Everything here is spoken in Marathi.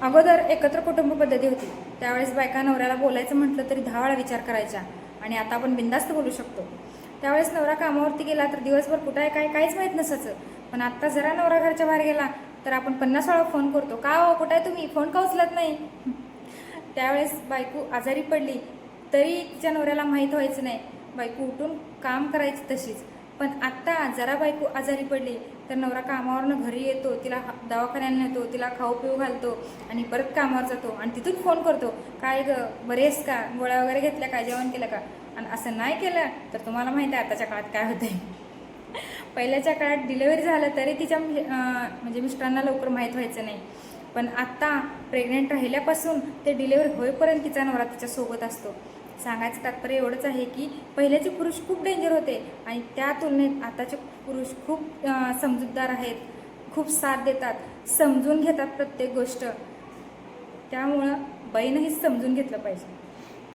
अगोदर एकत्र कुटुंब पद्धती होती. त्यावेळेस बायका नवऱ्याला बोलायचं म्हटलं तरी 10 वेळा विचार करायच्या आणि आता आपण बिनधास्त बोलू शकतो. त्यावेळेस नवरा कामावरती गेला तर दिवसभर कुठं आहे काय काहीच माहीत नसायचं. पण आत्ता जरा नवरा घरच्या बाहेर गेला तर आपण 50 वेळा फोन करतो, का हो कुठं आहे तुम्ही, फोन का उचलत नाही. त्यावेळेस बायको आजारी पडली तरी तिच्या नवऱ्याला माहीत व्हायचं नाही, बायको उठून काम करायची तशीच. पण आत्ता जरा बायको आजारी पडली तर नवरा कामावरनं घरी येतो, तिला दवाखान्याला नेतो, तिला खाऊ पिऊ घालतो आणि परत कामावर जातो आणि तिथून फोन करतो, काय ग बरेस का, गोळ्या वगैरे घेतल्या का, जेवण केलं का. आणि असं नाही केलं तर तुम्हाला माहिती आहे आताच्या काळात काय होतंय. पहिल्याच्या काळात डिलेवरी झालं तरी तिच्या म्हणजे मिस्टरांना लवकर माहीत व्हायचं नाही. पण आत्ता प्रेग्नेंट राहिल्यापासून ते डिलेवरी होईपर्यंत तिचा नवरा तिच्यासोबत असतो. सांगायचं तात्पर्य एवढंच आहे की पहिल्याचे पुरुष खूप डेंजर होते आणि त्या तुलनेत आताचे पुरुष खूप समजूतदार आहेत, खूप साथ देतात, समजून घेतात प्रत्येक गोष्ट. त्यामुळं बाईनंही समजून घेतलं पाहिजे.